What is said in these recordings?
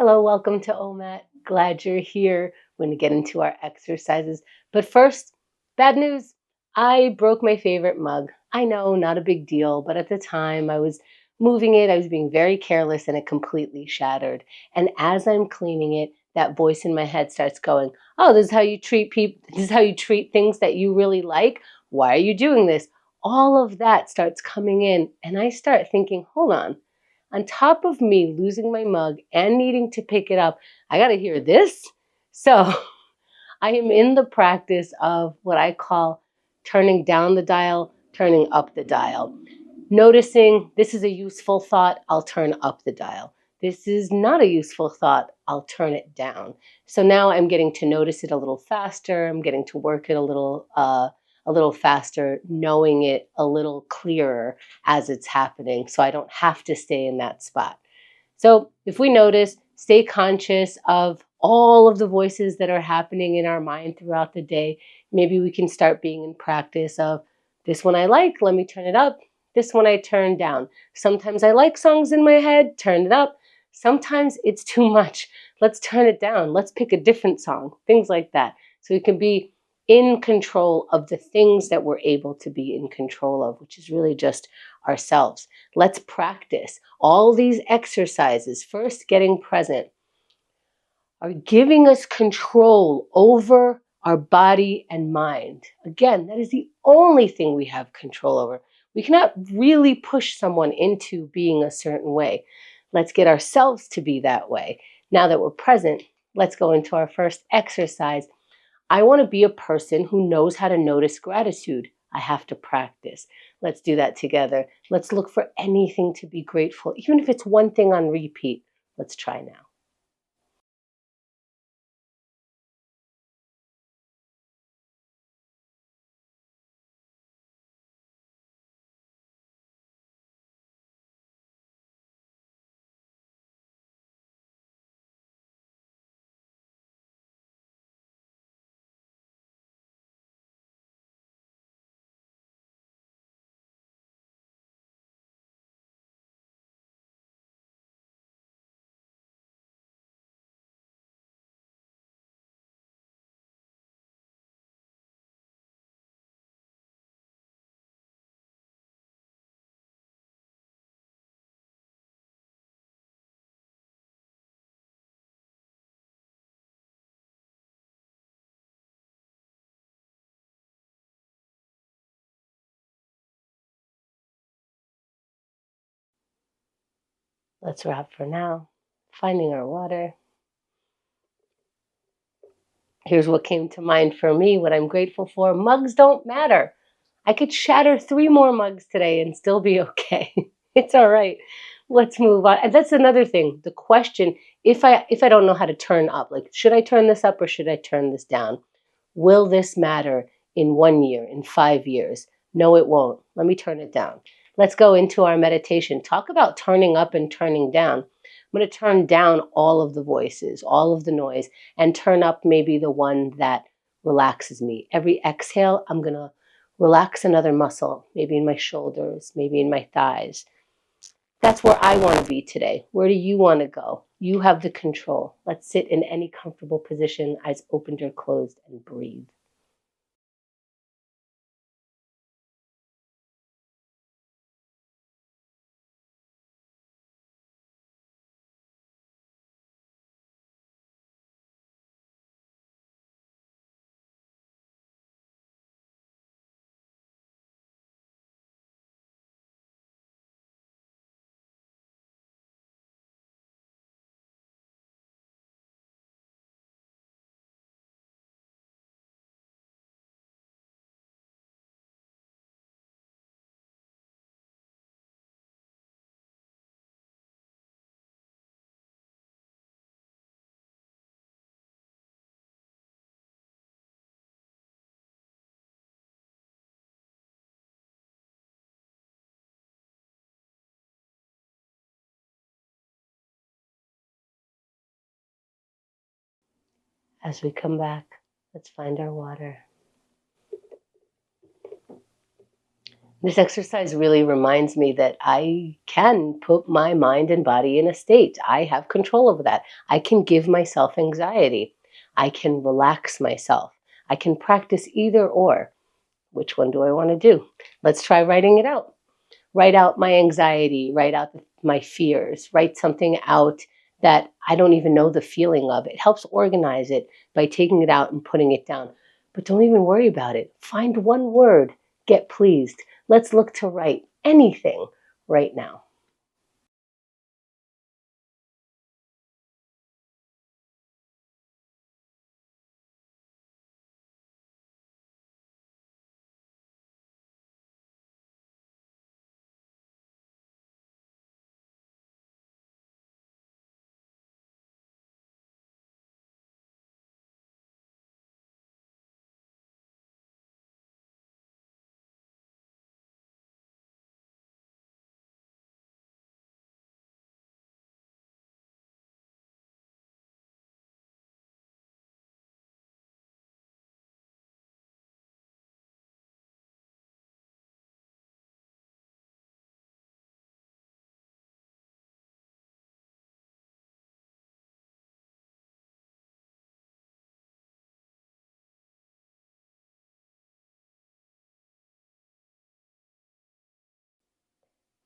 Hello, welcome to OMAT. Glad you're here. We're going to get into our exercises. But first, bad news. I broke my favorite mug. I know, not a big deal, but at the time I was moving it, I was being very careless and it completely shattered. And as I'm cleaning it, that voice in my head starts going, "Oh, this is how you treat people. This is how you treat things that you really like. Why are you doing this?" All of that starts coming in and I start thinking, "Hold on top of me losing my mug and needing to pick it up, I got to hear this." So I am in the practice of what I call turning down the dial, turning up the dial. Noticing this is a useful thought, I'll turn up the dial. This is not a useful thought, I'll turn it down. So now I'm getting to notice it a little faster. I'm getting to work it a little faster, knowing it a little clearer as it's happening, so I don't have to stay in that spot. So if we notice, stay conscious of all of the voices that are happening in our mind throughout the day. Maybe we can start being in practice of this one I like, let me turn it up. This one I turn down. Sometimes I like songs in my head, turn it up. Sometimes it's too much. Let's turn it down. Let's pick a different song, things like that. So we can be in control of the things that we're able to be in control of, which is really just ourselves. Let's practice. All these exercises, first getting present, are giving us control over our body and mind. Again, that is the only thing we have control over. We cannot really push someone into being a certain way. Let's get ourselves to be that way. Now that we're present, let's go into our first exercise. I want to be a person who knows how to notice gratitude. I have to practice. Let's do that together. Let's look for anything to be grateful, even if it's one thing on repeat. Let's try now. Let's wrap for now. Finding our water. Here's what came to mind for me, what I'm grateful for. Mugs don't matter. I could shatter 3 more mugs today and still be okay. It's all right. Let's move on. And that's another thing. The question, if I don't know how to turn up, like should I turn this up or should I turn this down? Will this matter in 1 year, in 5 years? No, it won't. Let me turn it down. Let's go into our meditation. Talk about turning up and turning down. I'm going to turn down all of the voices, all of the noise, and turn up maybe the one that relaxes me. Every exhale, I'm going to relax another muscle, maybe in my shoulders, maybe in my thighs. That's where I want to be today. Where do you want to go? You have the control. Let's sit in any comfortable position, eyes opened or closed, and breathe. As we come back, let's find our water. This exercise really reminds me that I can put my mind and body in a state. I have control over that. I can give myself anxiety. I can relax myself. I can practice either or. Which one do I want to do? Let's try writing it out. Write out my anxiety, write out my fears, write something out that I don't even know the feeling of. It helps organize it by taking it out and putting it down. But don't even worry about it. Find one word, get pleased. Let's look to write anything right now.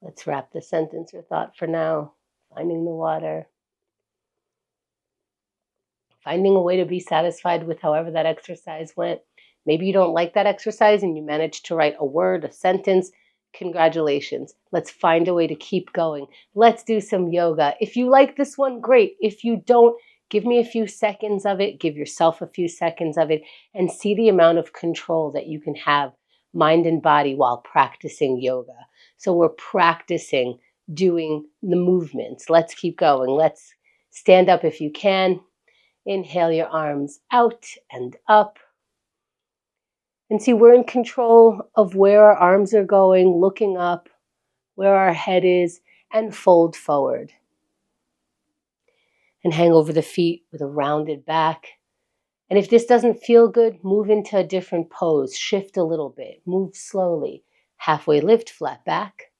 Let's wrap the sentence or thought for now. Finding the water. Finding a way to be satisfied with however that exercise went. Maybe you don't like that exercise and you managed to write a word, a sentence. Congratulations. Let's find a way to keep going. Let's do some yoga. If you like this one, great. If you don't, give me a few seconds of it. Give yourself a few seconds of it and see the amount of control that you can have, mind and body, while practicing yoga. So we're practicing doing the movements. Let's keep going. Let's stand up if you can. Inhale your arms out and up. And see, we're in control of where our arms are going, looking up, where our head is, and fold forward. And hang over the feet with a rounded back. And if this doesn't feel good, move into a different pose. Shift a little bit. Move slowly. Halfway lift, flat back.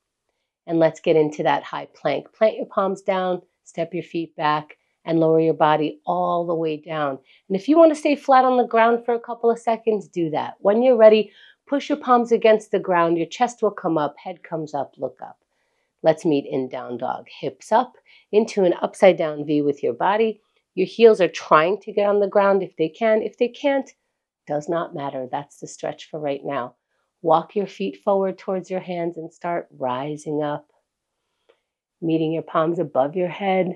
And let's get into that high plank. Plant your palms down, step your feet back, and lower your body all the way down. And if you want to stay flat on the ground for a couple of seconds, do that. When you're ready, push your palms against the ground. Your chest will come up, head comes up, look up. Let's meet in down dog. Hips up into an upside down V with your body. Your heels are trying to get on the ground if they can. If they can't, does not matter. That's the stretch for right now. Walk your feet forward towards your hands and start rising up. Meeting your palms above your head.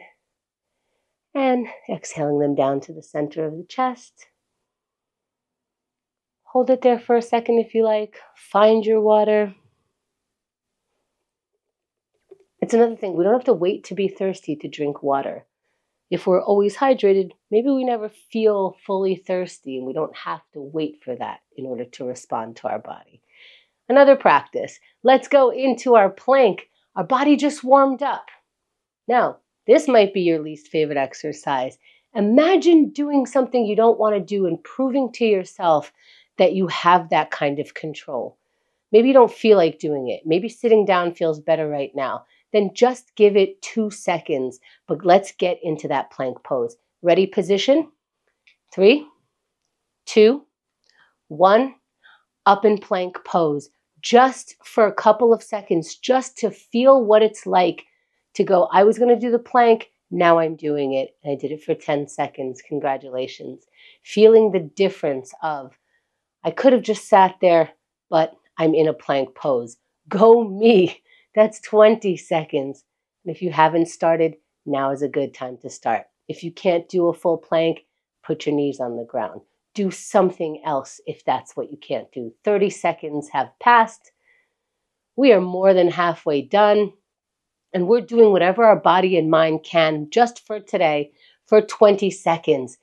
And exhaling them down to the center of the chest. Hold it there for a second if you like. Find your water. It's another thing. We don't have to wait to be thirsty to drink water. If we're always hydrated, maybe we never feel fully thirsty and we don't have to wait for that in order to respond to our body. Another practice. Let's go into our plank. Our body just warmed up. Now, this might be your least favorite exercise. Imagine doing something you don't want to do and proving to yourself that you have that kind of control. Maybe you don't feel like doing it. Maybe sitting down feels better right now. Then just give it 2 seconds. But let's get into that plank pose. Ready, position? 3, 2, 1. Up in plank pose. Just for a couple of seconds, just to feel what it's like to go, I was going to do the plank, now I'm doing it. And I did it for 10 seconds. Congratulations. Feeling the difference of, I could have just sat there, but I'm in a plank pose. Go me. That's 20 seconds. And if you haven't started, now is a good time to start. If you can't do a full plank, put your knees on the ground. Do something else if that's what you can't do. 30 seconds have passed. We are more than halfway done. And we're doing whatever our body and mind can just for today for 20 seconds.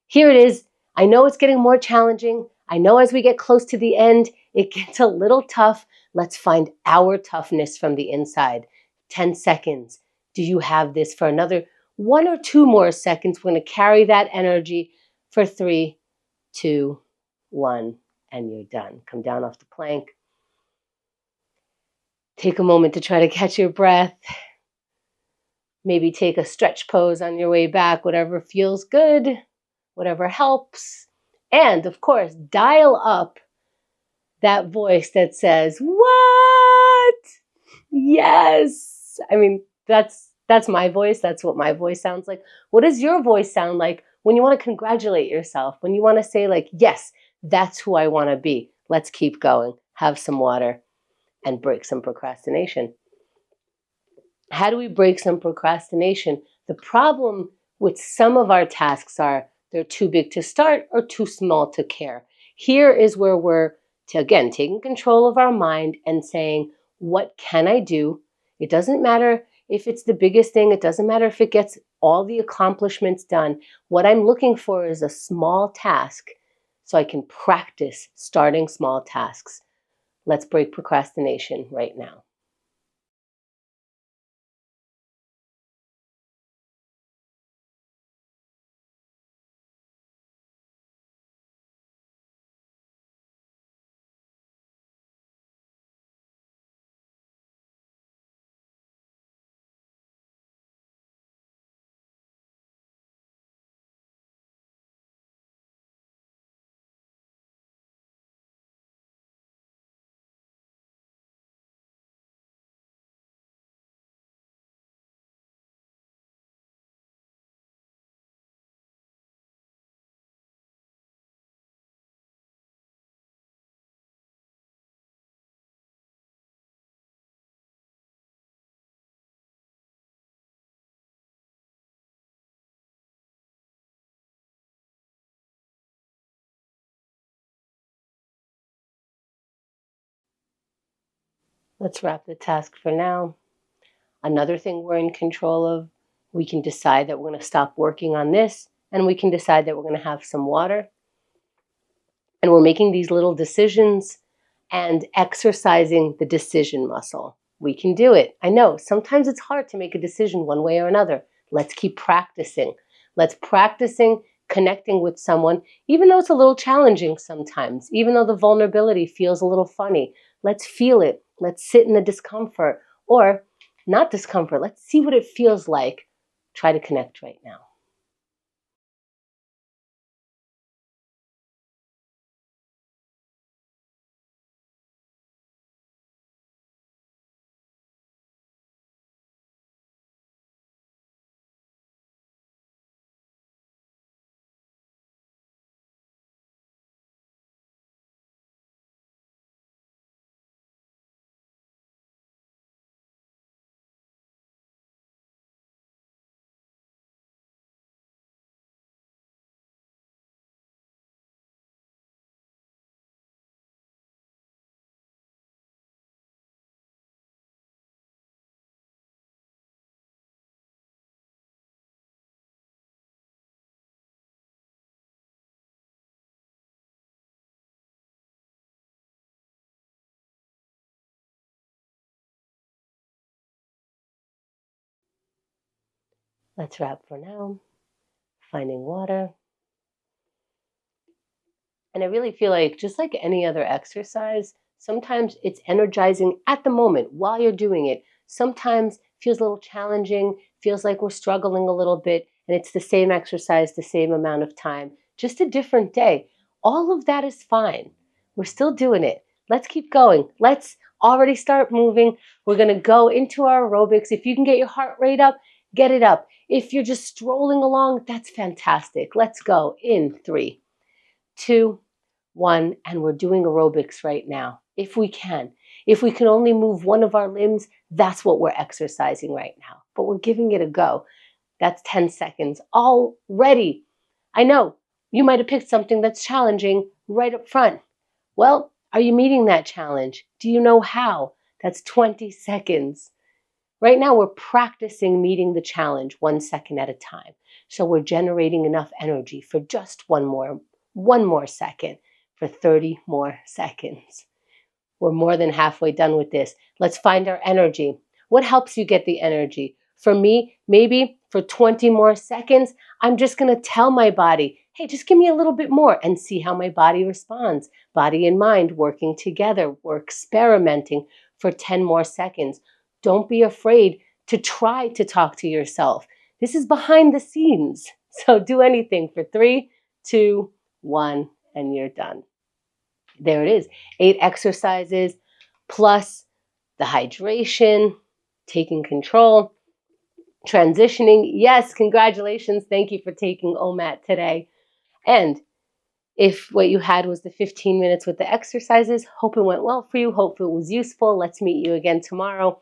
Here it is. I know it's getting more challenging. I know as we get close to the end, it gets a little tough. Let's find our toughness from the inside. 10 seconds. Do you have this for another 1 or 2 more seconds? We're going to carry that energy for 3, 2, 1, and you're done. Come down off the plank. Take a moment to try to catch your breath. Maybe take a stretch pose on your way back, whatever feels good, whatever helps. And of course, dial up that voice that says, "What? Yes." I mean, that's my voice. That's what my voice sounds like. What does your voice sound like when you want to congratulate yourself? When you want to say like, "Yes, that's who I want to be. Let's keep going. Have some water and break some procrastination." How do we break some procrastination? The problem with some of our tasks are they're too big to start or too small to care. Here is where we're, again, taking control of our mind and saying, what can I do? It doesn't matter if it's the biggest thing. It doesn't matter if it gets all the accomplishments done. What I'm looking for is a small task so I can practice starting small tasks. Let's break procrastination right now. Let's wrap the task for now. Another thing we're in control of, we can decide that we're going to stop working on this, and we can decide that we're going to have some water. And we're making these little decisions and exercising the decision muscle. We can do it. I know sometimes it's hard to make a decision one way or another. Let's keep practicing. Let's practicing connecting with someone, even though it's a little challenging sometimes, even though the vulnerability feels a little funny. Let's feel it. Let's sit in the discomfort, or not discomfort. Let's see what it feels like. Try to connect right now. Let's wrap for now. Finding water. And I really feel like, just like any other exercise, sometimes it's energizing at the moment while you're doing it. Sometimes feels a little challenging, feels like we're struggling a little bit, and it's the same exercise, the same amount of time, just a different day. All of that is fine. We're still doing it. Let's keep going. Let's already start moving. We're going to go into our aerobics. If you can get your heart rate up, get it up. If you're just strolling along, that's fantastic. Let's go in 3, 2, 1, and we're doing aerobics right now, if we can. If we can only move one of our limbs, that's what we're exercising right now. But we're giving it a go. That's 10 seconds already. I know you might have picked something that's challenging right up front. Well, are you meeting that challenge? Do you know how? That's 20 seconds. Right now, we're practicing meeting the challenge 1 second at a time. So we're generating enough energy for just one more second, for 30 more seconds. We're more than halfway done with this. Let's find our energy. What helps you get the energy? For me, maybe for 20 more seconds, I'm just going to tell my body, hey, just give me a little bit more, and see how my body responds. Body and mind working together. We're experimenting for 10 more seconds. Don't be afraid to try to talk to yourself. This is behind the scenes. So do anything for 3, 2, 1, and you're done. There it is. 8 exercises plus the hydration, taking control, transitioning. Yes, congratulations. Thank you for taking OMAT today. And if what you had was the 15 minutes with the exercises, hope it went well for you. Hope it was useful. Let's meet you again tomorrow.